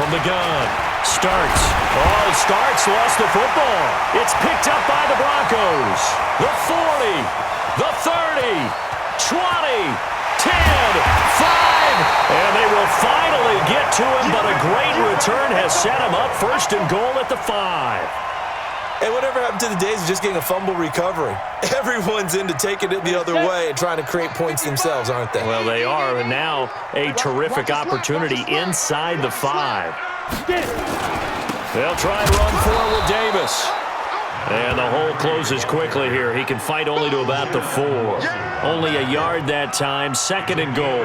from the gun. Starks. Oh, Starks lost the football. It's picked up by the Broncos. The 40, the 30, 20, 10, 5, and they will finally get to him, but a great return has set him up first and goal at the 5. Hey, whatever happened to the days of just getting a fumble recovery? Everyone's into taking it the other way and trying to create points themselves, aren't they? Well, they are, and now a terrific opportunity inside the 5. They'll try and run forward with Davis. And the hole closes quickly here. He can fight only to about the 4. Only a yard that time, 2nd and goal.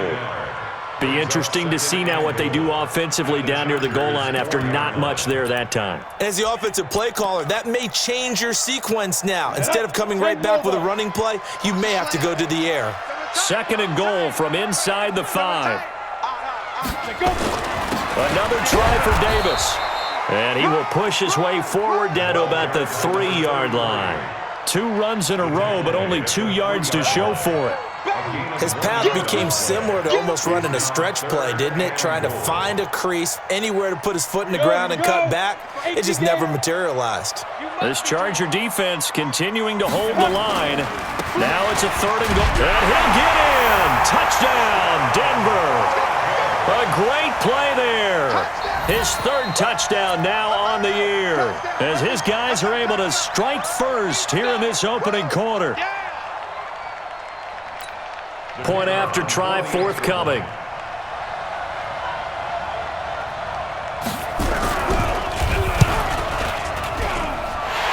Be interesting to see now what they do offensively down near the goal line after not much there that time. As the offensive play caller, that may change your sequence now. Instead of coming right back with a running play, you may have to go to the air. 2nd and goal from inside the 5. Another try for Davis. And he will push his way forward down to about the 3-yard line. 2 runs in a row, but only 2 yards to show for it. His path became similar to almost running a stretch play, didn't it? Trying to find a crease, anywhere to put his foot in the ground and cut back. It just never materialized. This Charger defense continuing to hold the line. Now it's a 3rd and goal. And he'll get in. Touchdown, Denver. A great play there. His 3rd touchdown now on the year, as his guys are able to strike first here in this opening quarter. Point after try forthcoming.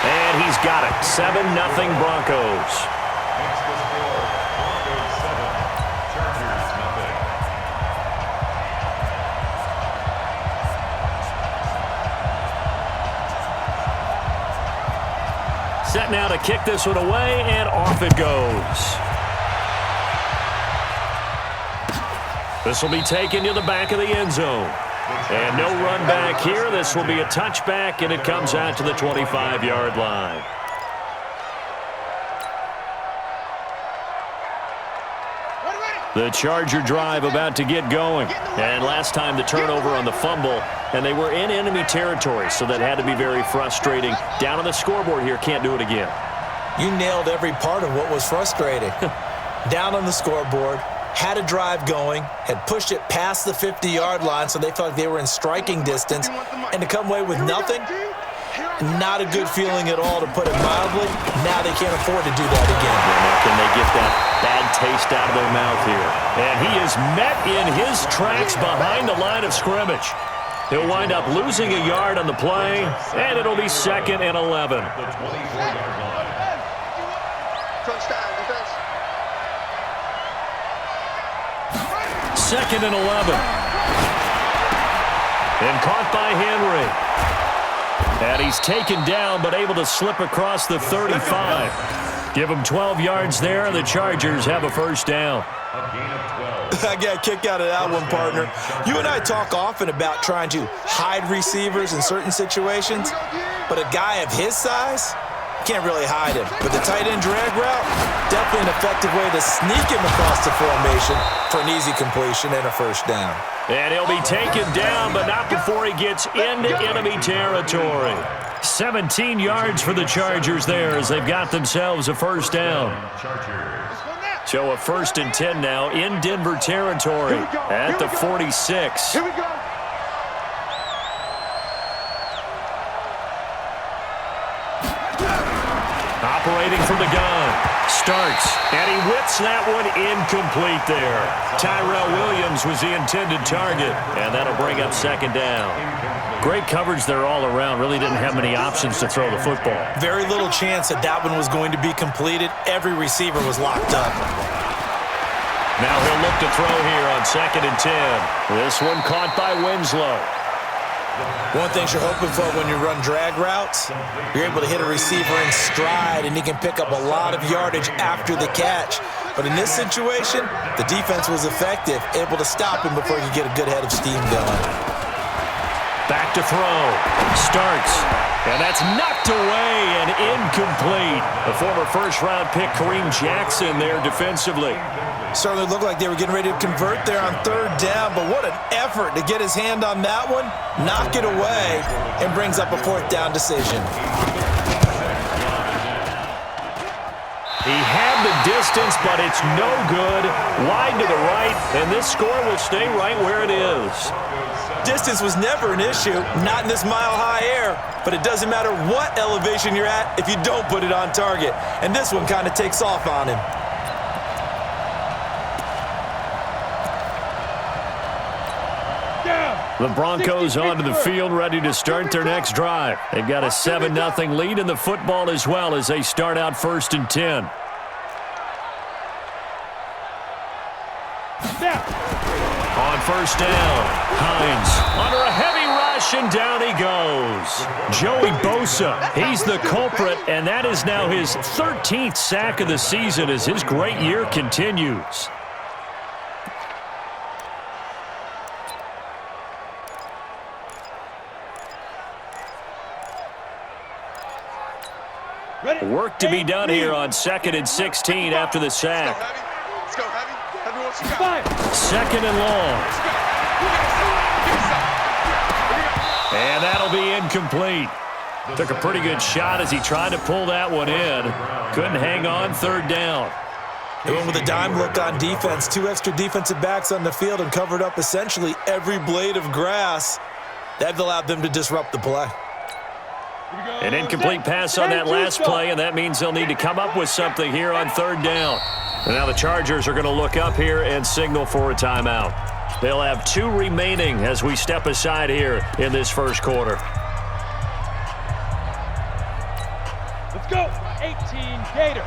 And he's got it. 7-0 Broncos. Set now to kick this one away, and off it goes. This will be taken to the back of the end zone. And no run back here. This will be a touchback, and it comes out to the 25-yard line. The Charger drive about to get going. And last time the turnover on the fumble, and they were in enemy territory, so that had to be very frustrating. Down on the scoreboard here, can't do it again. You nailed every part of what was frustrating. Down on the scoreboard, had a drive going, had pushed it past the 50-yard line, so they felt like they were in striking distance, and to come away with nothing, not a good feeling at all, to put it mildly. Now they can't afford to do that again. Can they get that bad taste out of their mouth here? And he is met in his tracks behind the line of scrimmage. He'll wind up losing a yard on the play, and it'll be 2nd and 11. 2nd and 11. And caught by Henry. And he's taken down, but able to slip across the 35. Give him 12 yards there, and the Chargers have a first down. I got a kick out of that one, partner. You and I talk often about trying to hide receivers in certain situations, but a guy of his size can't really hide him. But the tight end drag route, definitely an effective way to sneak him across the formation for an easy completion and a first down. And he'll be taken down, but not before he gets into enemy territory. 17 yards for the Chargers there as they've got themselves a first down. So a 1st and 10 now in Denver territory at the 46. Here we go. Operating from the gun. Starks, and he whips that one incomplete there. Tyrell Williams was the intended target, and that'll bring up 2nd down. Great coverage there all around. Really didn't have many options to throw the football. Very little chance that that one was going to be completed. Every receiver was locked up. Now he'll look to throw here on 2nd and 10. This one caught by Winslow. One thing you're hoping for when you run drag routes, you're able to hit a receiver in stride, and he can pick up a lot of yardage after the catch. But in this situation, the defense was effective, able to stop him before he could get a good head of steam going. Back to throw. Starts. And that's knocked away and incomplete. The former first-round pick Kareem Jackson there defensively. Certainly looked like they were getting ready to convert there on third down, but what an effort to get his hand on that one, knock it away, and brings up a fourth down decision. He had the distance, but it's no good. Wide to the right, and this score will stay right where it is. Distance was never an issue, not in this mile-high air, but it doesn't matter what elevation you're at if you don't put it on target. And this one kind of takes off on him. The Broncos onto the field, ready to start their next drive. They've got a 7-0 lead in the football as well as they start out 1st and 10. On first down, Hines under a heavy rush, and down he goes. Joey Bosa, he's the culprit, and that is now his 13th sack of the season as his great year continues. Work to be done here on 2nd and 16 after the sack. Let's go, Heavy. Heavy, what you got? 2nd and long. And that'll be incomplete. Took a pretty good shot as he tried to pull that one in. Couldn't hang on 3rd down. They went with a dime look on defense. 2 extra defensive backs on the field and covered up essentially every blade of grass. That allowed them to disrupt the play. An incomplete pass on that last play, and that means they'll need to come up with something here on 3rd down. And now the Chargers are going to look up here and signal for a timeout. They'll have 2 remaining as we step aside here in this first quarter. Let's go. 18 Gator.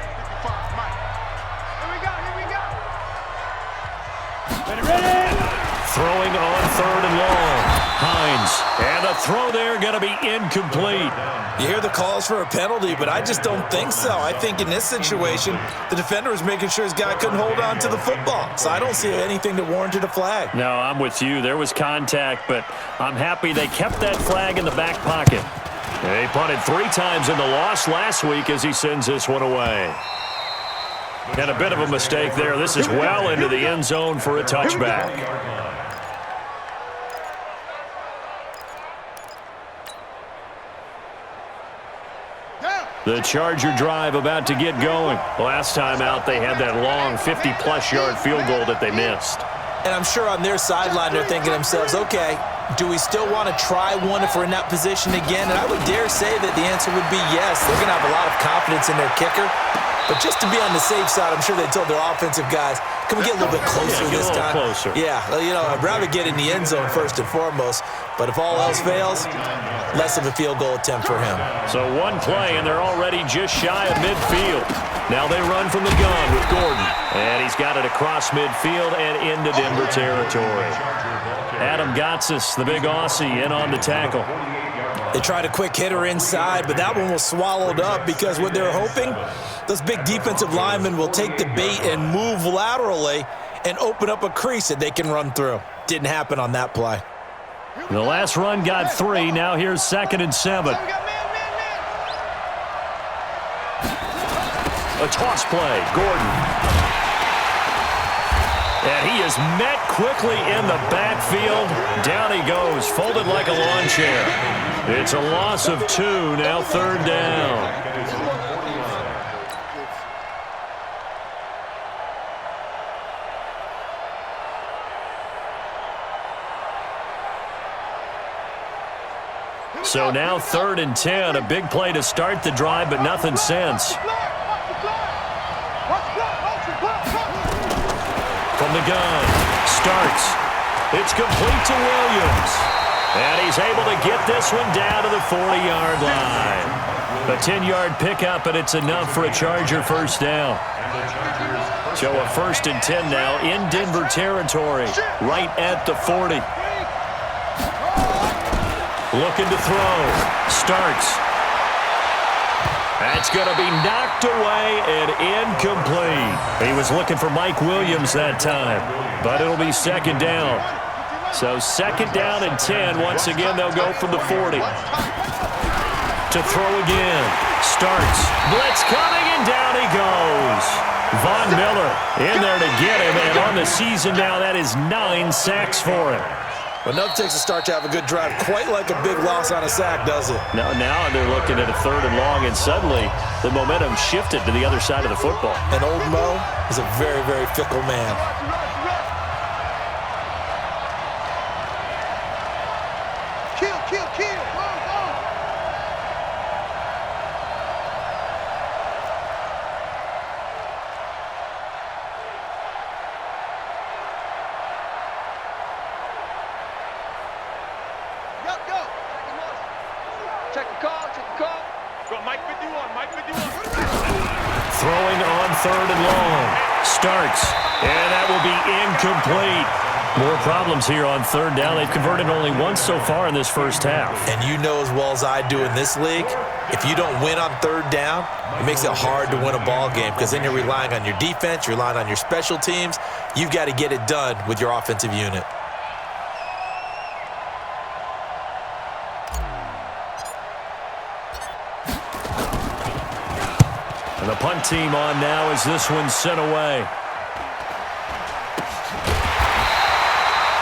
Ready. Throwing on 3rd and long. Hines. And the throw there going to be incomplete. You hear the calls for a penalty, but I just don't think so. I think in this situation, the defender was making sure his guy couldn't hold on to the football. So I don't see anything that warranted a flag. No, I'm with you. There was contact, but I'm happy they kept that flag in the back pocket. They punted 3 times in the loss last week as he sends this one away. And a bit of a mistake there. This is well into the end zone for a touchback. The Charger drive about to get going. Last time out, they had that long 50-plus yard field goal that they missed. And I'm sure on their sideline, they're thinking to themselves, okay, do we still want to try one if we're in that position again? And I would dare say that the answer would be yes. They're going to have a lot of confidence in their kicker. But just to be on the safe side, I'm sure they told their offensive guys, can we get a little bit closer this time? Closer. Yeah, you know, I'd rather get in the end zone first and foremost. But if all else fails, less of a field goal attempt for him. So 1 play, and they're already just shy of midfield. Now they run from the gun with Gordon. And he's got it across midfield and into Denver territory. Adam Gotsis, the big Aussie, in on the tackle. They tried a quick hitter inside, but that one was swallowed up because what they're hoping, those big defensive linemen will take the bait and move laterally and open up a crease that they can run through. Didn't happen on that play. The last run got 3. Now here's 2nd and 7. A toss play. Gordon. And he is met quickly in the backfield. Down he goes, folded like a lawn chair. It's a loss of 2, now 3rd down. So now 3rd and 10, a big play to start the drive, but nothing since. From the gun, starts. It's complete to Williams. And he's able to get this one down to the 40-yard line. A 10-yard pickup, and it's enough for a Charger first down. So a 1st and 10 now in Denver territory, right at the 40. Looking to throw. Starts. That's going to be knocked away and incomplete. He was looking for Mike Williams that time, but it'll be 2nd down. So 2nd down and 10. Once again, they'll go from the 40. To throw again. Starts. Blitz coming, and down he goes. Von Miller in there to get him, and on the season now, that is 9 sacks for him. Well, nothing takes a start to have a good drive, quite like a big loss on a sack, does it? Now they're looking at a 3rd and long, and suddenly the momentum shifted to the other side of the football. And old Mo is a very, very fickle man. Kill. Go. Check the call. Go, Mike 51. Throwing on 3rd and long. Starts, and that will be incomplete. More problems here on 3rd down. They've converted only once so far in this first half. And you know as well as I do in this league, if you don't win on 3rd down, it makes it hard to win a ball game because then you're relying on your defense, you're relying on your special teams. You've got to get it done with your offensive unit. And the punt team on now as this one's sent away.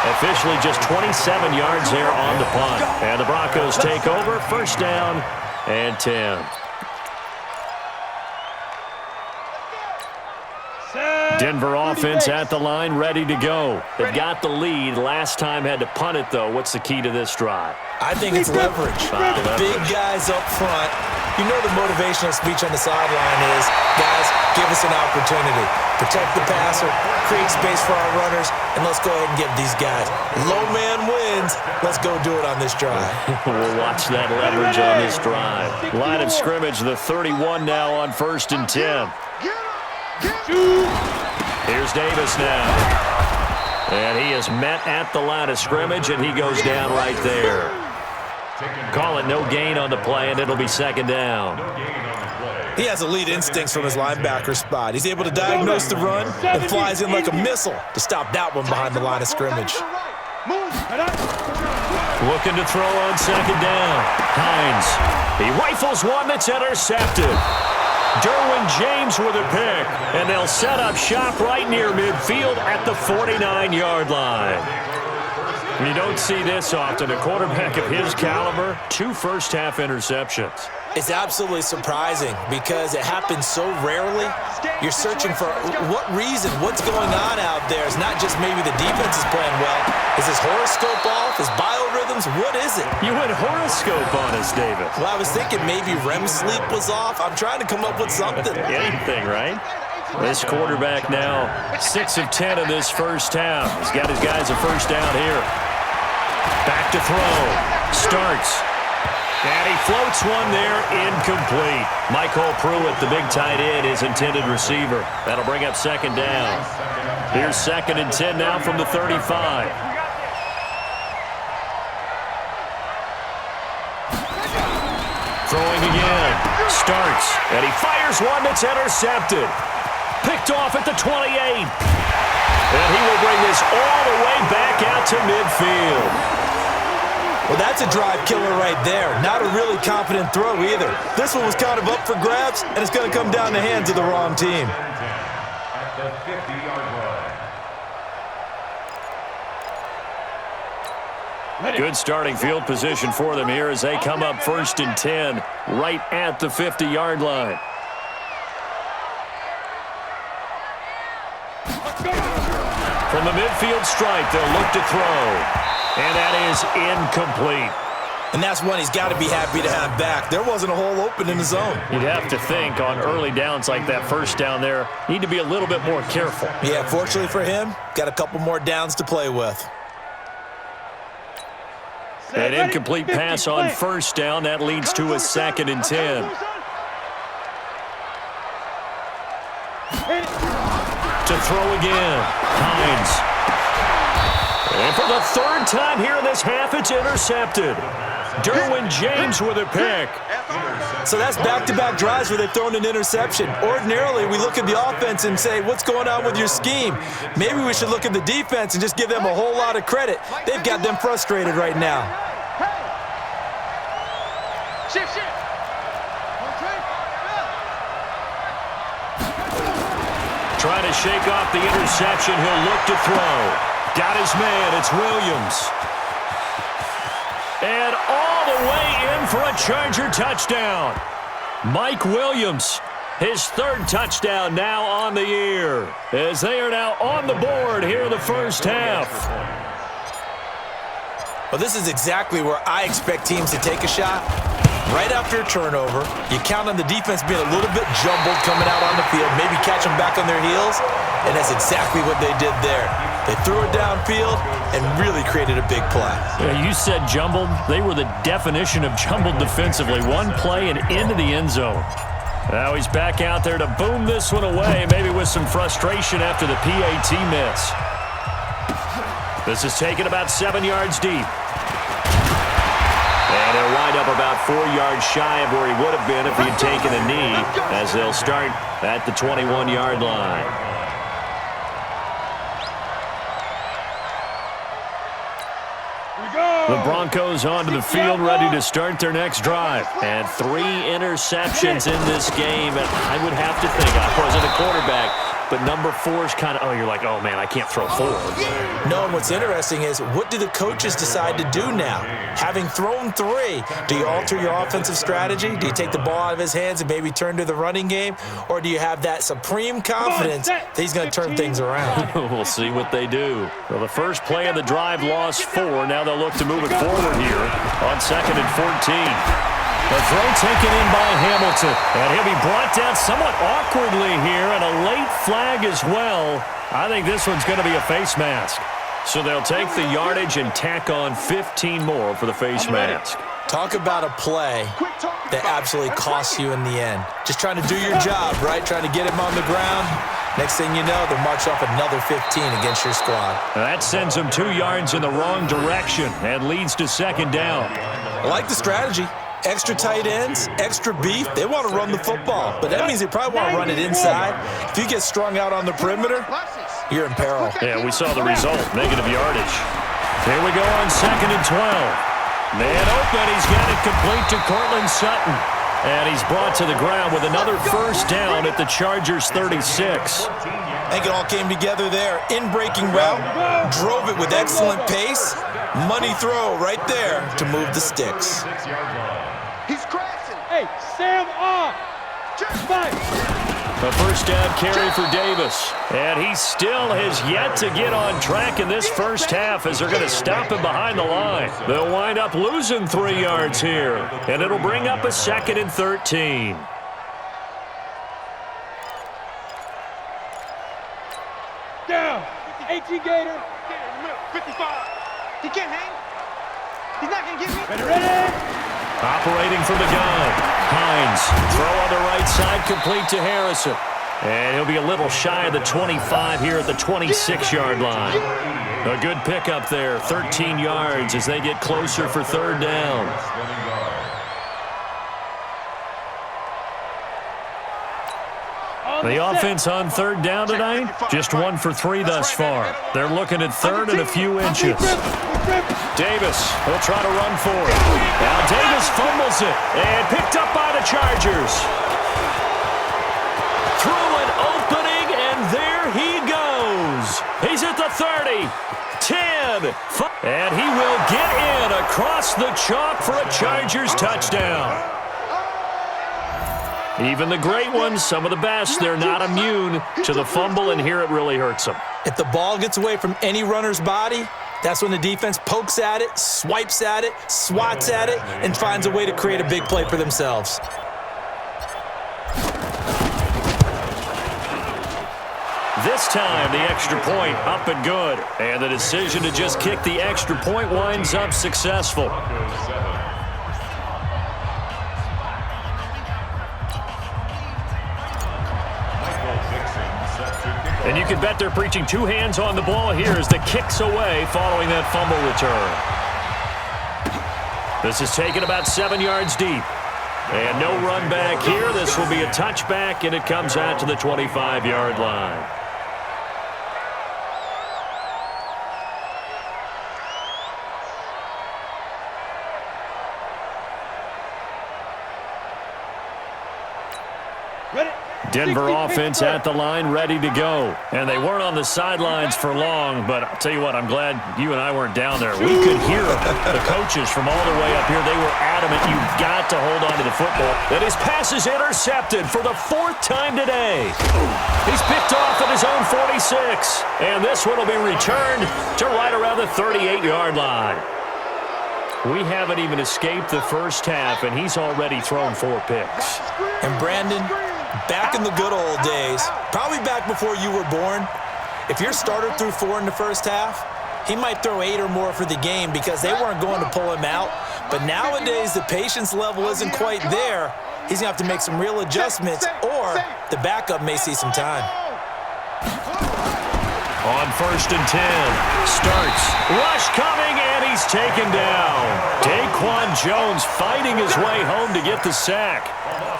Officially just 27 yards there on the punt. And the Broncos take over. 1st down and 10. Denver offense at the line, ready to go. They've got the lead. Last time had to punt it, though. What's the key to this drive? I think it's leverage. The big guys up front. You know the motivational speech on the sideline is, guys, give us an opportunity. Protect the passer, create space for our runners, and let's go ahead and give these guys. Low man wins. Let's go do it on this drive. We'll watch that leverage on this drive. Line of scrimmage, the 31 now on 1st and 10. Here's Davis now. And he is met at the line of scrimmage, and he goes down right there. Call it no gain on the play, and it'll be 2nd down. He has elite instincts from his linebacker spot. He's able to diagnose the run and flies in like a missile to stop that one behind the line of scrimmage. Looking to throw on 2nd down. Hines. He rifles one that's intercepted. Derwin James with a pick, and they'll set up shop right near midfield at the 49-yard line. You don't see this often. A quarterback of his caliber, 2 first-half interceptions. It's absolutely surprising because it happens so rarely. You're searching for what reason, what's going on out there. It's not just maybe the defense is playing well. Is his horoscope off? His biorhythms? What is it? You went horoscope on us, David. Well, I was thinking maybe REM sleep was off. I'm trying to come up with something. Anything, right? This quarterback now 6 of 10 in this first half. He's got his guys a 1st down here. Back to throw. Starts. And he floats one there, incomplete. Michael Pruitt, the big tight end, his intended receiver. That'll bring up 2nd down. Here's 2nd and 10 now from the 35. Throwing again. Starts. And he fires one that's intercepted. Picked off at the 28. And he will bring this all the way back out to midfield. Well, that's a drive killer right there. Not a really confident throw either. This one was kind of up for grabs, and it's going to come down the hands of the wrong team. Good starting field position for them here as they come up 1st and 10 right at the 50-yard line. From the midfield stripe, they'll look to throw. And that is incomplete. And that's one he's got to be happy to have back. There wasn't a hole open in the zone. You'd have to think on early downs like that 1st down there, need to be a little bit more careful. Yeah, fortunately for him, got a couple more downs to play with. An incomplete pass on 1st down. That leads to a 2nd and 10. To throw again. Hines. And for the third time here in this half, it's intercepted. Derwin James with a pick. So that's back-to-back drives where they've thrown an interception. Ordinarily, we look at the offense and say, what's going on with your scheme? Maybe we should look at the defense and just give them a whole lot of credit. They've got them frustrated right now. Shift, shift. Trying to shake off the interception. He'll look to throw. Got his man. It's Williams. And all the way in for a Charger touchdown. Mike Williams, his third touchdown now on the year, as they are now on the board here in the first half. Well, this is exactly where I expect teams to take a shot. Right after a turnover, you count on the defense being a little bit jumbled coming out on the field, maybe catch them back on their heels, and that's exactly what they did there. They threw it downfield and really created a big play. Yeah, you said jumbled. They were the definition of jumbled defensively. One play and into the end zone. Now he's back out there to boom this one away, maybe with some frustration after the PAT miss. This is taken about 7 yards deep. And he'll wind up about 4 yards shy of where he would have been if he had taken a knee, as they'll start at the 21-yard line. The Broncos onto the field, ready to start their next drive. And 3 interceptions in this game. And I would have to think, I wasn't a quarterback, but number 4 is kind of, you're like, oh, man, I can't throw 4. No, and what's interesting is, what do the coaches decide to do now? Having thrown 3, do you alter your offensive strategy? Do you take the ball out of his hands and maybe turn to the running game? Or do you have that supreme confidence that he's going to turn things around? We'll see what they do. Well, the first play of the drive lost 4. Now they'll look to move it forward here on 2nd and 14. The throw taken in by Hamilton, and he'll be brought down somewhat awkwardly here, and a late flag as well. I think this one's going to be a face mask. So they'll take the yardage and tack on 15 more for the face mask. Talk about a play that absolutely costs you in the end. Just trying to do your job, right? Trying to get him on the ground. Next thing you know, they'll march off another 15 against your squad. That sends them 2 yards in the wrong direction and leads to 2nd down. I like the strategy. Extra tight ends, extra beef. They want to run the football, but that means they probably want to run it inside. If you get strung out on the perimeter, you're in peril. Yeah, we saw the result, negative yardage. Here we go on 2nd and 12. Man open, he's got it complete to Cortland Sutton. And he's brought to the ground with another first down at the Chargers' 36. I think it all came together there. In-breaking route, drove it with excellent pace. Money throw right there to move the sticks. He's crashing. Hey, Sam off. Fight. A first down carry for Davis. And he still has yet to get on track in this first half as they're going to stop him behind the line. They'll wind up losing 3 yards here. And it'll bring up a 2nd and 13. Down. 18 Gator. 55. He can't hang. He's not going to get me. Ready? Operating from the gun. Hines. Throw on the right side, complete to Harrison. And he'll be a little shy of the 25 here at the 26-yard line. A good pickup there, 13 yards as they get closer for 3rd down. The offense on 3rd down tonight, just 1 for 3 thus far. They're looking at 3rd and a few inches. Davis will try to run for it. Now Davis fumbles it and picked up by the Chargers. Through an opening, and there he goes. He's at the 30, 10, 5, and he will get in across the chalk for a Chargers touchdown. Even the great ones, some of the best, they're not immune to the fumble, and here it really hurts them. If the ball gets away from any runner's body, that's when the defense pokes at it, swipes at it, swats at it, and finds a way to create a big play for themselves. This time, the extra point up and good. And the decision to just kick the extra point winds up successful. And you can bet they're preaching two hands on the ball here as the kick's away following that fumble return. This is taken about 7 yards deep. And no run back here. This will be a touchback, and it comes out to the 25-yard line. Denver offense at the line, ready to go. And they weren't on the sidelines for long, but I'll tell you what, I'm glad you and I weren't down there. We could hear the coaches from all the way up here. They were adamant, you've got to hold on to the football. And his pass is intercepted for the 4th time today. He's picked off at his own 46. And this one will be returned to right around the 38-yard line. We haven't even escaped the first half, and he's already thrown 4 picks. And Brandon, back in the good old days, probably back before you were born, if your starter threw 4 in the first half, he might throw 8 or more for the game because they weren't going to pull him out. But nowadays, the patience level isn't quite there. He's going to have to make some real adjustments, or the backup may see some time. On 1st and 10, starts, rush coming, and he's taken down. Daquan Jones fighting his way home to get the sack.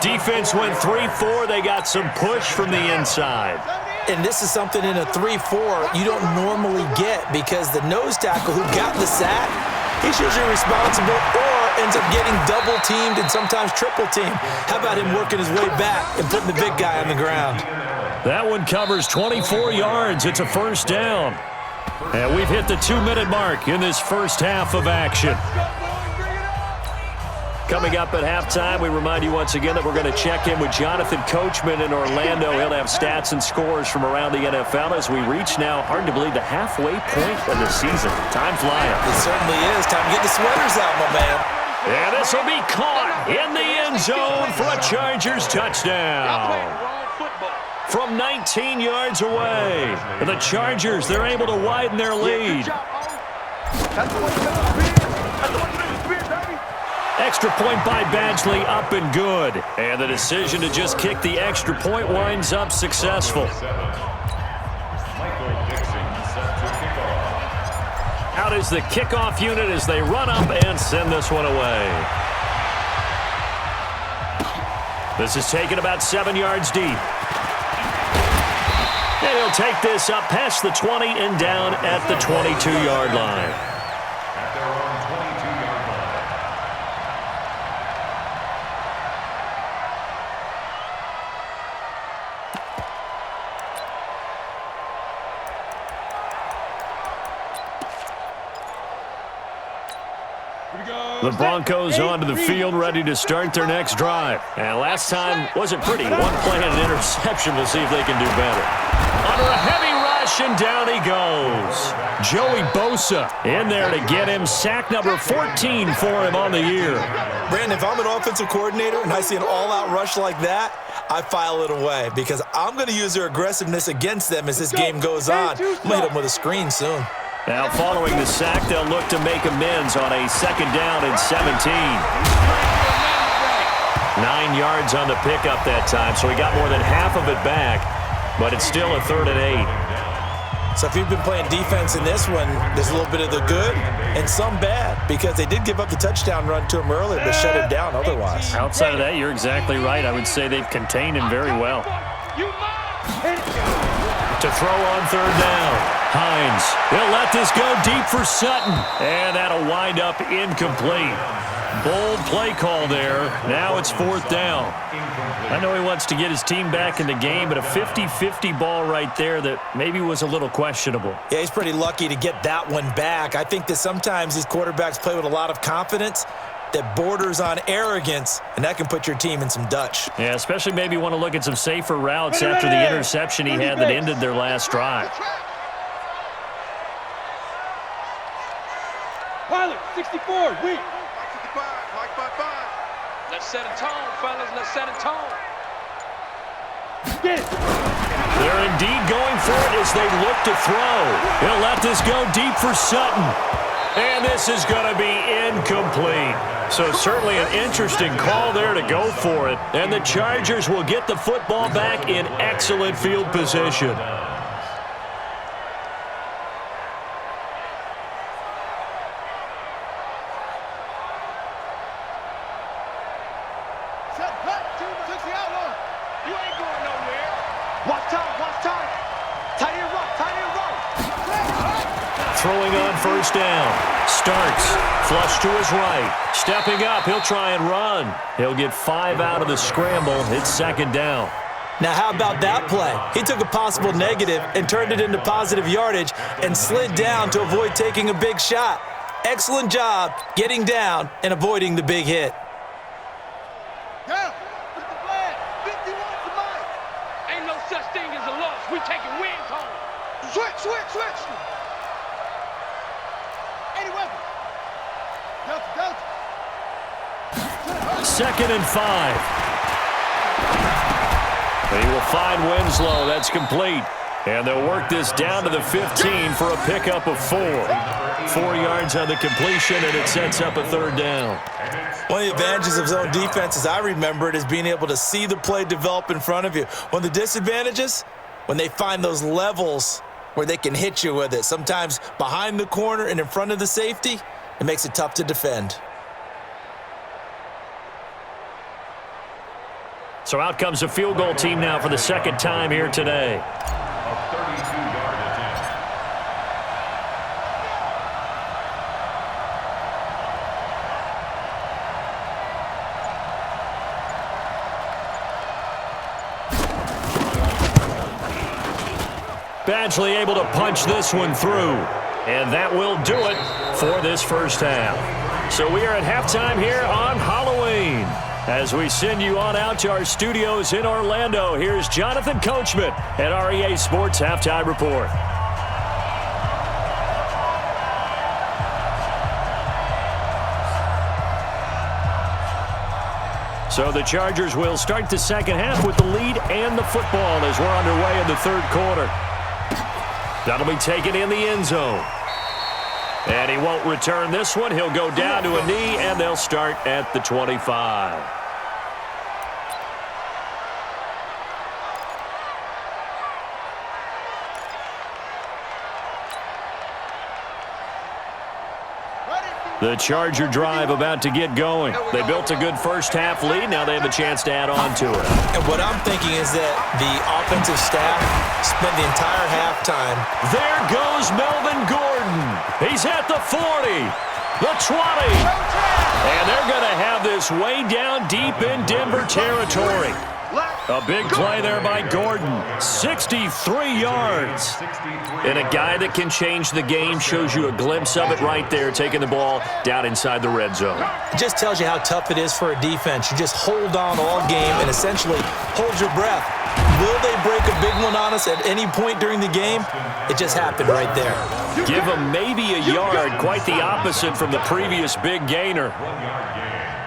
Defense went 3-4. They got some push from the inside. And this is something in a 3-4 you don't normally get because the nose tackle who got the sack, he's usually responsible or ends up getting double-teamed and sometimes triple-teamed. How about him working his way back and putting the big guy on the ground? That one covers 24 yards. It's a first down. And we've hit the 2-minute mark in this first half of action. Coming up at halftime, we remind you once again that we're going to check in with Jonathan Coachman in Orlando. He'll have stats and scores from around the NFL as we reach now, hard to believe, the halfway point of the season. Time flying. It certainly is. Time to get the sweaters out, my man. And this will be caught in the end zone for a Chargers touchdown. From 19 yards away, the Chargers, they're able to widen their lead. Extra point by Badgley, up and good. And the decision to just kick the extra point winds up successful. Out is the kickoff unit as they run up and send this one away. This is taken about 7 yards deep. And he'll take this up past the 20 and down at the 22-yard line. The Broncos onto the field, ready to start their next drive. And last time wasn't pretty. One play and an interception. We'll see if they can do better. Under a heavy rush, and down he goes. Joey Bosa in there to get him. Sack number 14 for him on the year. Brandon, if I'm an offensive coordinator and I see an all-out rush like that, I file it away because I'm going to use their aggressiveness against them as this game goes on. I'm going to hit them with a screen soon. Now, following the sack, they'll look to make amends on a 2nd down and 17. 9 yards on the pickup that time, so he got more than half of it back, but it's still a 3rd and 8. So if you've been playing defense in this one, there's a little bit of the good and some bad because they did give up the touchdown run to him earlier, but shut him down otherwise. Outside of that, you're exactly right. I would say they've contained him very well. To throw on 3rd down. Hines, he'll let this go deep for Sutton. And that'll wind up incomplete. Bold play call there. Now it's 4th down. I know he wants to get his team back in the game, but a 50-50 ball right there that maybe was a little questionable. Yeah, he's pretty lucky to get that one back. I think that sometimes these quarterbacks play with a lot of confidence that borders on arrogance, and that can put your team in some Dutch. Yeah, especially maybe want to look at some safer routes after the interception he had that ended their last drive. Pilot, 64, weak. Let's set a tone, fellas. Let's set a tone. Get it. They're indeed going for it as they look to throw. He'll let this go deep for Sutton. And this is going to be incomplete. So certainly an interesting call there to go for it. And the Chargers will get the football back in excellent field position. the outlaw. You ain't going nowhere. Watch time, watch time. Tight end right, tight end right. Throwing on first down. Starts. Flush to his right. Stepping up. He'll try and run. He'll get 5 out of the scramble. It's second down. Now, how about that play? He took a possible negative and turned it into positive yardage and slid down to avoid taking a big shot. Excellent job getting down and avoiding the big hit. Down. With the flag. 51 to Mike. Ain't no such thing as a loss. We taking wins home. Switch, switch, switch. 80 weapons. Delta, Delta. Second and 5. He will find Winslow. That's complete. And they'll work this down to the 15 for a pickup of 4. 4 yards on the completion, and it sets up a third down. One of the advantages of zone defense, as I remember it, is being able to see the play develop in front of you. One of the disadvantages, when they find those levels where they can hit you with it, sometimes behind the corner and in front of the safety, it makes it tough to defend. So out comes a field goal team now for the second time here today. Badgley able to punch this one through. And that will do it for this first half. So we are at halftime here on Halloween. As we send you on out to our studios in Orlando, here's Jonathan Coachman at REA Sports Halftime Report. So the Chargers will start the second half with the lead and the football as we're underway in the third quarter. That'll be taken in the end zone. And he won't return this one. He'll go down to a knee, and they'll start at the 25. The Charger drive about to get going. They built a good first half lead. Now they have a chance to add on to it. And what I'm thinking is that the offensive staff spent the entire halftime. There goes Melvin Gordon. He's at the 40, the 20. And they're going to have this way down deep in Denver territory. A big play there by Gordon. 63 yards. And a guy that can change the game shows you a glimpse of it right there, taking the ball down inside the red zone. It just tells you how tough it is for a defense. You just hold on all game and essentially hold your breath. Will they break a big one on us at any point during the game? It just happened right there. Give them maybe a yard, quite the opposite from the previous big gainer.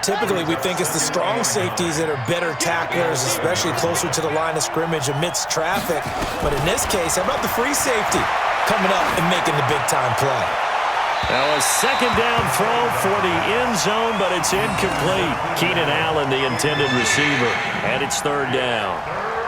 Typically, we think it's the strong safeties that are better tacklers, especially closer to the line of scrimmage amidst traffic. But in this case, how about the free safety coming up and making the big-time play? Now a second down throw for the end zone, but it's incomplete. Keenan Allen, the intended receiver, and it's third down.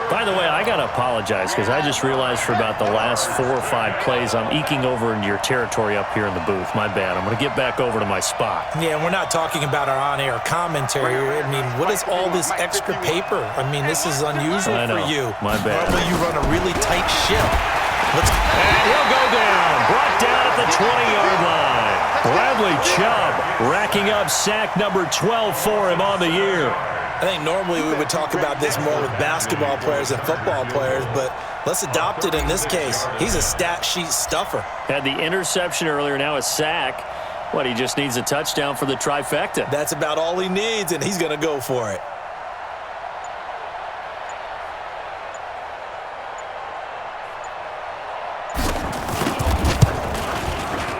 By the way, I got to apologize because I just realized for about the last 4 or 5 plays, I'm eking over into your territory up here in the booth. My bad. I'm going to get back over to my spot. Yeah, we're not talking about our on-air commentary. I mean, what is all this extra paper? I mean, this is unusual for you. My bad. Normally you run a really tight ship. And he'll go down. Brought down at the 20-yard line. Bradley Chubb racking up sack number 12 for him on the year. I think normally we would talk about this more with basketball players and football players, but let's adopt it in this case. He's a stat sheet stuffer. Had the interception earlier, now a sack. What, he just needs a touchdown for the trifecta. That's about all he needs, and he's going to go for it.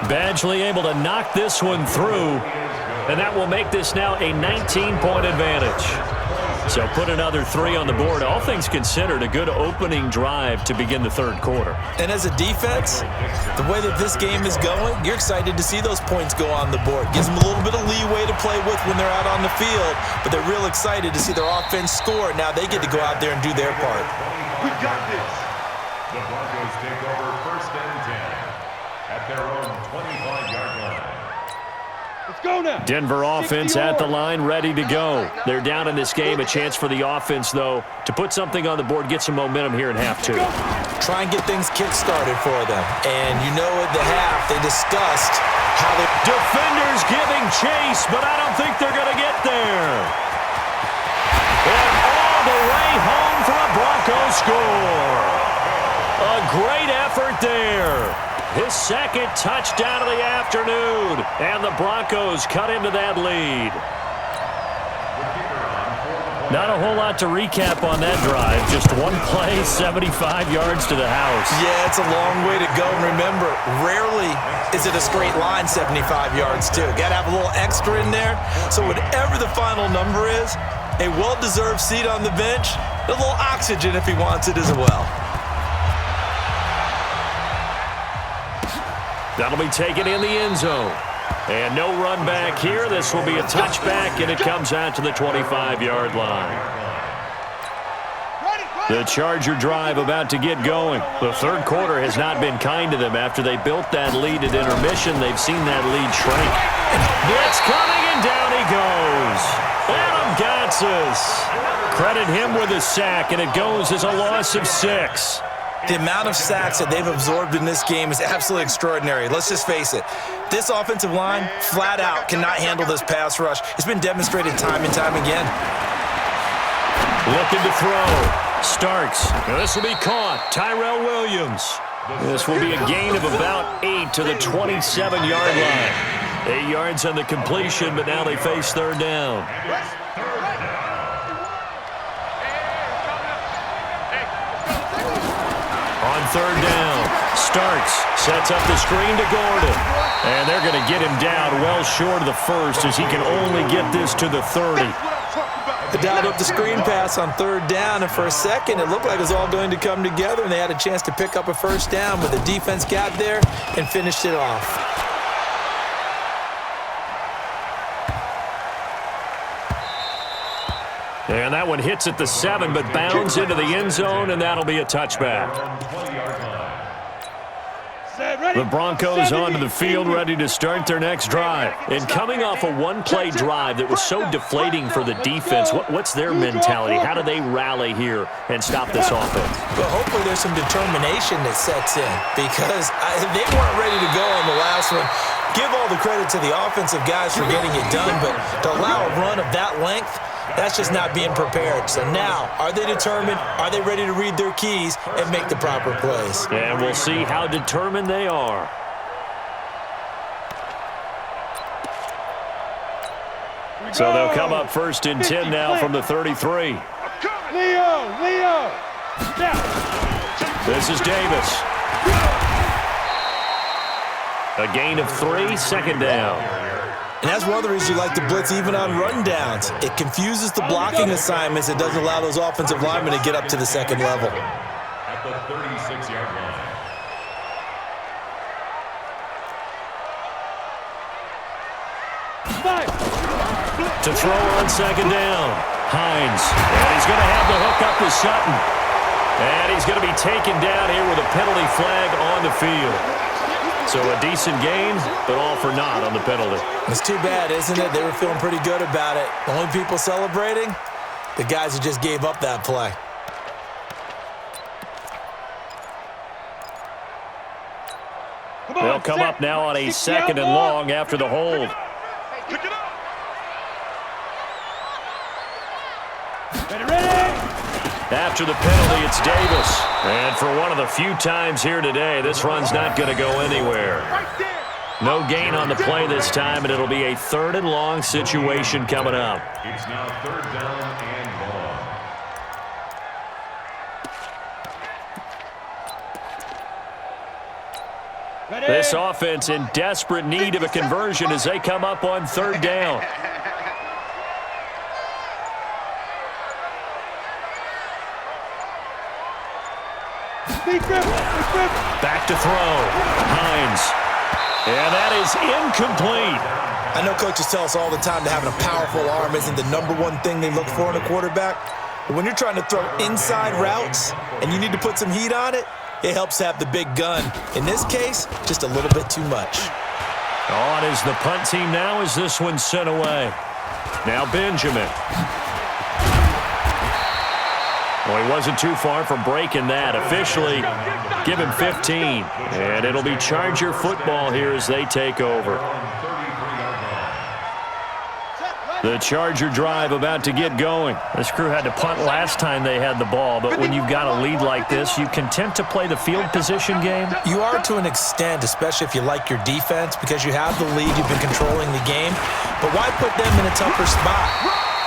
Badgley able to knock this one through, and that will make this now a 19-point advantage. So put another 3 on the board. All things considered, a good opening drive to begin the third quarter. And as a defense, the way that this game is going, you're excited to see those points go on the board. Gives them a little bit of leeway to play with when they're out on the field, but they're real excited to see their offense score. Now they get to go out there and do their part. We got this. The Broncos take over 1st and 10 at their own 25-yard line. Let's Go now. Denver offense at the line, ready to go. They're down in this game. A chance for the offense, though, to put something on the board, get some momentum here in half two. Try and get things kick-started for them. And you know at the half, they discussed how they... Defenders giving chase, but I don't think they're going to get there. And all the way home for a Broncos score. A great effort there. His second touchdown of the afternoon, and the Broncos cut into that lead. Not a whole lot to recap on that drive. Just one play, 75 yards to the house. Yeah, it's a long way to go. And remember, rarely is it a straight line 75 yards, too. Got to have a little extra in there. So whatever the final number is, a well-deserved seat on the bench, a little oxygen if he wants it as well. That'll be taken in the end zone. And no run back here. This will be a touchback, and it comes out to the 25-yard line. The Charger drive about to get going. The third quarter has not been kind to them. After they built that lead at intermission, they've seen that lead shrink. Blitz coming, and down he goes. Adam Gotsis. Credit him with a sack, and it goes as a loss of 6. The amount of sacks that they've absorbed in this game is absolutely extraordinary. Let's just face it. This offensive line, flat out, cannot handle this pass rush. It's been demonstrated time and time again. Looking to throw. Starts. This will be caught. Tyrell Williams. This will be a gain of about 8 to the 27-yard line. 8 yards on the completion, but now they face third down. On third down, Starks sets up the screen to Gordon. And they're going to get him down well short of the first as he can only get this to the 30. They dialed up the screen pass on third down, and for a second it looked like it was all going to come together, and they had a chance to pick up a first down, but the defense got there and finished it off. And that one hits at the 7, but bounds into the end zone, and that'll be a touchback. The Broncos onto the field, ready to start their next drive. And coming off a one-play drive that was so deflating for the defense, what's their mentality? How do they rally here and stop this offense? Well, hopefully there's some determination that sets in, because they weren't ready to go on the last one. Give all the credit to the offensive guys for getting it done, but to allow a run of that length, that's just not being prepared. So now, are they determined? Are they ready to read their keys and make the proper plays? And we'll see how determined they are. So they'll come up first and 10 now from the 33. Leo! This is Davis. A gain of 3, second down. And that's one of the reasons you like to blitz even on rundowns. It confuses the blocking assignments. It doesn't allow those offensive linemen to get up to the second level. At the 36-yard line. To throw on second down. Hines. And he's going to have the hook up to Sutton. And he's going to be taken down here with a penalty flag on the field. So a decent gain, but all for naught on the penalty. It's too bad, isn't it? They were feeling pretty good about it. The only people celebrating, the guys who just gave up that play. They'll come up now on a second and long after the hold. After the penalty, it's Davis. And for one of the few times here today, this run's not going to go anywhere. No gain on the play this time, and it'll be a third and long situation coming up. It's now third down and long. This offense in desperate need of a conversion as they come up on third down. Back to throw. Hines. And that is incomplete. I know coaches tell us all the time that having a powerful arm isn't the #1 thing they look for in a quarterback. But when you're trying to throw inside routes and you need to put some heat on it, it helps to have the big gun. In this case, just a little bit too much. On is the punt team now as this one's sent away. Now Benjamin. Well, he wasn't too far from breaking that. Officially, give him 15. And it'll be Charger football here as they take over. The Charger drive about to get going. This crew had to punt last time they had the ball, but when you've got a lead like this, you content to play the field position game? You are to an extent, especially if you like your defense, because you have the lead, you've been controlling the game. But why put them in a tougher spot?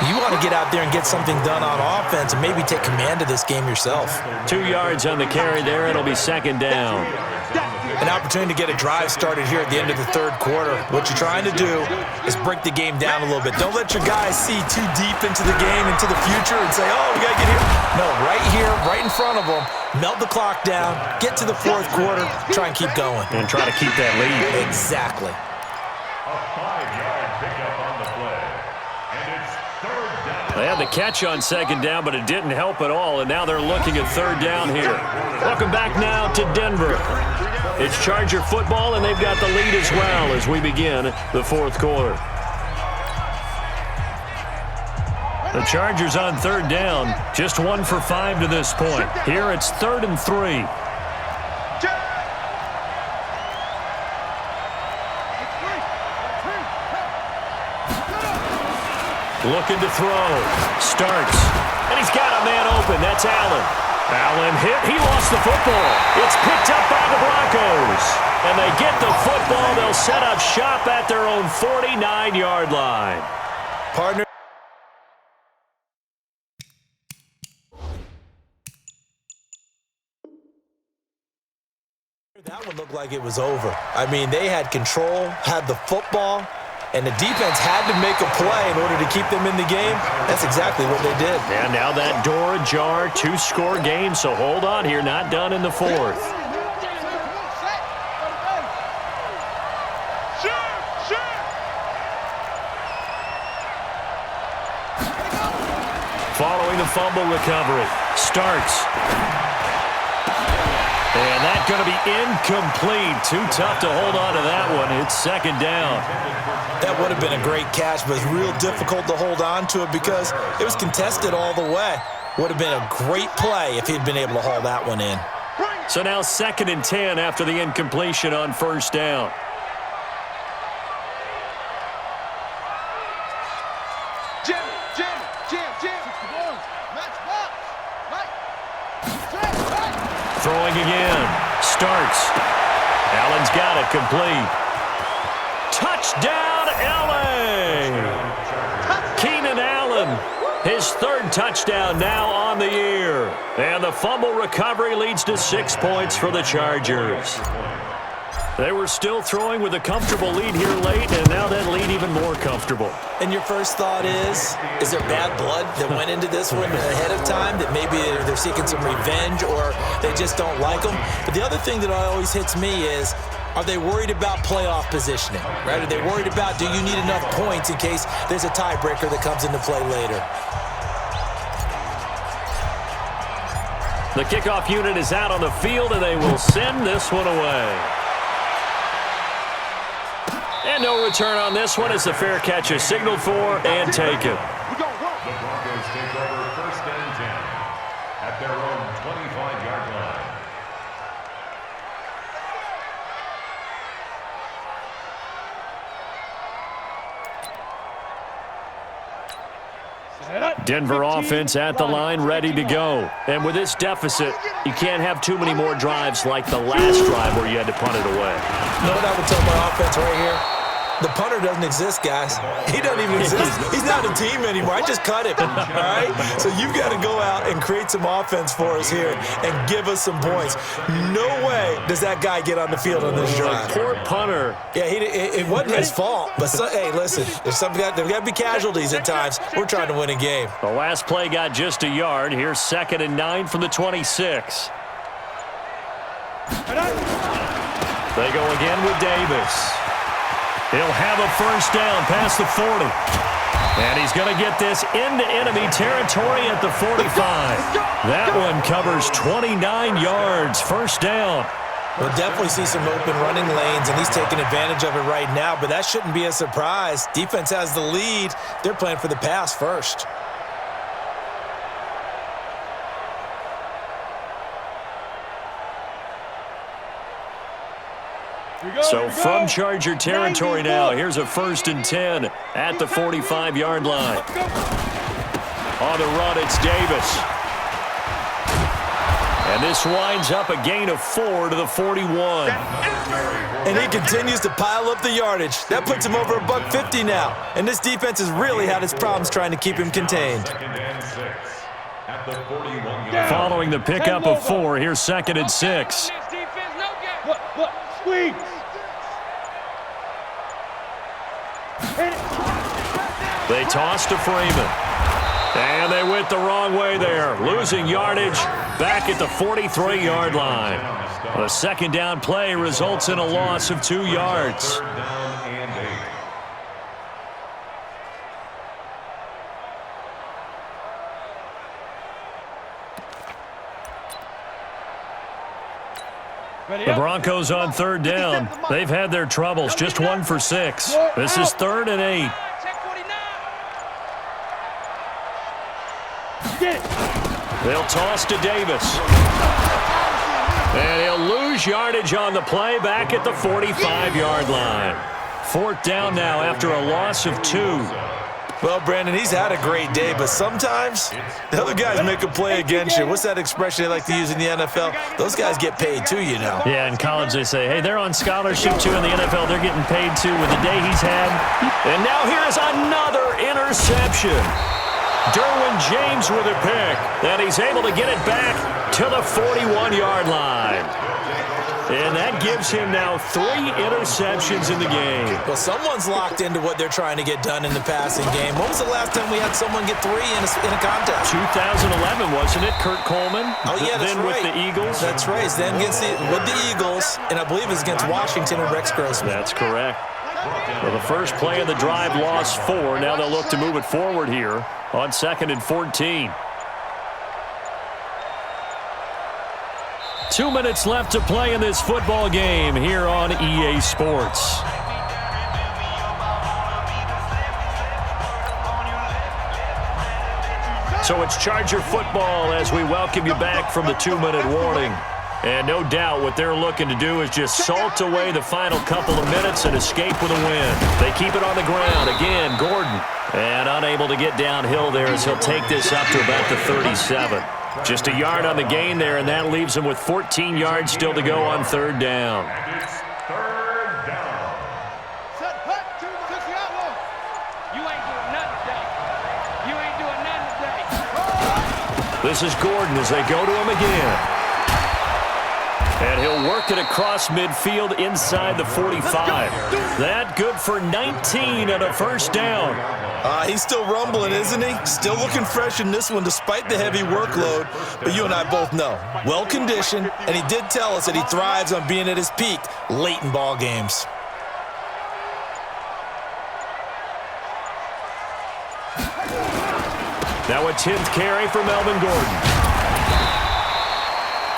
You want to get out there and get something done on offense and maybe take command of this game yourself. 2 yards on the carry there. It'll be second down. An opportunity to get a drive started here at the end of the third quarter. What you're trying to do is break the game down a little bit. Don't let your guys see too deep into the game, into the future, and say, oh, we got to get here. No, right here, right in front of them, melt the clock down, get to the fourth quarter, try and keep going. And try to keep that lead. Exactly. A 5-yard pickup on the play. And it's third down. They had the catch on second down, but it didn't help at all, and now they're looking at third down here. Welcome back now to Denver. It's Charger football, and they've got the lead as well as we begin the fourth quarter. The Chargers on third down, just 1 for 5 to this point. Here it's 3rd and 3. Looking to throw. Starts. And he's got a man open. That's Allen. Allen hit. He lost the football. It's picked up by the Broncos. And they get the football. They'll set up shop at their own 49-yard line. Partner. That one looked like it was over. I mean, they had control, had the football, and the defense had to make a play in order to keep them in the game. That's exactly what they did. And now that door ajar, 2-score game, so hold on here, not done in the fourth. Following the fumble recovery, starts. And that's going to be incomplete. Too tough to hold on to that one. It's second down. That would have been a great catch, but it's real difficult to hold on to it because it was contested all the way. Would have been a great play if he'd been able to haul that one in. So now 2nd and 10 after the incompletion on first down. Throwing again. Starts. Allen's got it complete. Touchdown, L.A. Keenan Allen, his 3rd touchdown now on the year. And the fumble recovery leads to 6 points for the Chargers. They were still throwing with a comfortable lead here late, and now that lead even more comfortable. And your first thought is there bad blood that went into this one ahead of time, that maybe they're seeking some revenge or they just don't like them? But the other thing that always hits me is, are they worried about playoff positioning, right? Are they worried about, do you need enough points in case there's a tiebreaker that comes into play later? The kickoff unit is out on the field, and they will send this one away. And no return on this one as the fair catch is signaled for and taken. The Broncos take over 1st and 10 at their own 25-yard line. Denver offense at the line, ready to go. And with this deficit, you can't have too many more drives like the last drive where you had to punt it away. You know what I would tell my offense right here? The punter doesn't exist, guys. He doesn't even exist. He's not a team anymore. I just cut him, all right? So you've got to go out and create some offense for us here and give us some points. No way does that guy get on the field on this drive. Poor punter. Yeah, it wasn't his fault. But, hey, listen, there's got to be casualties at times. We're trying to win a game. The last play got just a yard. Here's 2nd and 9 from the 26. They go again with Davis. He'll have a first down past the 40. And he's going to get this into enemy territory at the 45. That one covers 29 yards. First down. We'll definitely see some open running lanes, and he's taking advantage of it right now, but that shouldn't be a surprise. Defense has the lead. They're playing for the pass first. So from Charger territory now, here's a 1st and 10 at the 45-yard line. On the run, it's Davis. And this winds up a gain of 4 to the 41. And he continues to pile up the yardage. That puts him over $150 now. And this defense has really had its problems trying to keep him contained. Following the pickup of 4, here's 2nd and 6. Squeak. They toss to Freeman. And they went the wrong way there. Losing yardage back at the 43-yard line. A 2nd down play results in a loss of 2 yards. The Broncos on 3rd down. They've had their troubles, just 1 for 6. This is 3rd and 8. They'll toss to Davis. And he'll lose yardage on the play back at the 45-yard line. 4th down now after a loss of 2. Well, Brandon, he's had a great day, but sometimes the other guys make a play against you. What's that expression they like to use in the NFL? Those guys get paid too, you know. Yeah, in college they say, hey, they're on scholarship too. In the NFL, they're getting paid too with the day he's had. And now here's another interception. Derwin James with a pick. And he's able to get it back to the 41-yard line. And that gives him now 3 interceptions in the game. Well, someone's locked into what they're trying to get done in the passing game. When was the last time we had someone get 3 in a contest? 2011, wasn't it? Kurt Coleman? Oh, yeah, that's then right. with the Eagles? That's right. Then with the Eagles, and I believe it's against Washington and Rex Grossman. That's correct. Well, the first play of the drive lost 4. Now they'll look to move it forward here on 2nd and 14. 2 minutes left to play in this football game here on EA Sports. So it's Charger football as we welcome you back from the 2-minute warning. And no doubt what they're looking to do is just salt away the final couple of minutes and escape with a win. They keep it on the ground. Again, Gordon. And unable to get downhill there as he'll take this up to about the 37. Just a yard on the gain there, and that leaves him with 14 yards still to go on 3rd down. And it's 3rd down. You ain't doing nothing today. You ain't doing nothing today. This is Gordon as they go to him again. And he'll work it across midfield inside the 45. That good for 19 and a 1st down. He's still rumbling, isn't he? Still looking fresh in this one despite the heavy workload. But you and I both know, well-conditioned, and he did tell us that he thrives on being at his peak late in ball games. Now a 10th carry for Melvin Gordon.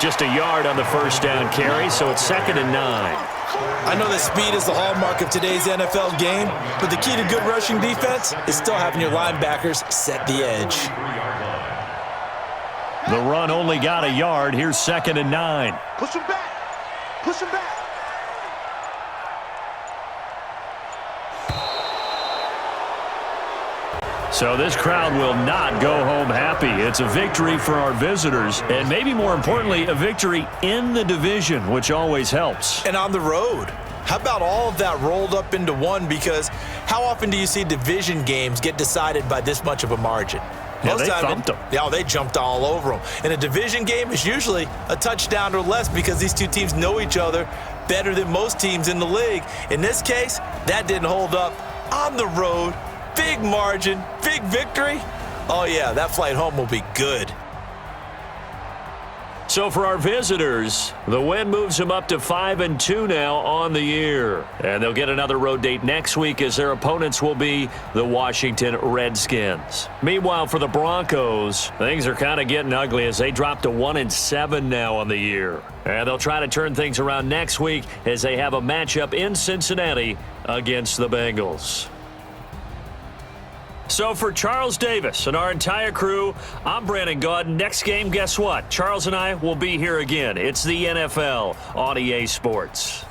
Just a yard on the 1st down carry, so it's 2nd and 9. I know that speed is the hallmark of today's NFL game, but the key to good rushing defense is still having your linebackers set the edge. The run only got a yard. Here's 2nd and 9. Push him back. Push him back. So this crowd will not go home happy. It's a victory for our visitors, and maybe more importantly, a victory in the division, which always helps. And on the road. How about all of that rolled up into one? Because how often do you see division games get decided by this much of a margin? Yeah, they thumped them. Yeah, they jumped all over them. And a division game is usually a touchdown or less because these two teams know each other better than most teams in the league. In this case, that didn't hold up. On the road, big margin, big victory. Oh, yeah, that flight home will be good. So for our visitors, the win moves them up to 5-2 now on the year. And they'll get another road date next week as their opponents will be the Washington Redskins. Meanwhile, for the Broncos, things are kind of getting ugly as they drop to 1-7 now on the year. And they'll try to turn things around next week as they have a matchup in Cincinnati against the Bengals. So for Charles Davis and our entire crew, I'm Brandon Gaudin. Next game, guess what? Charles and I will be here again. It's the NFL on EA Sports.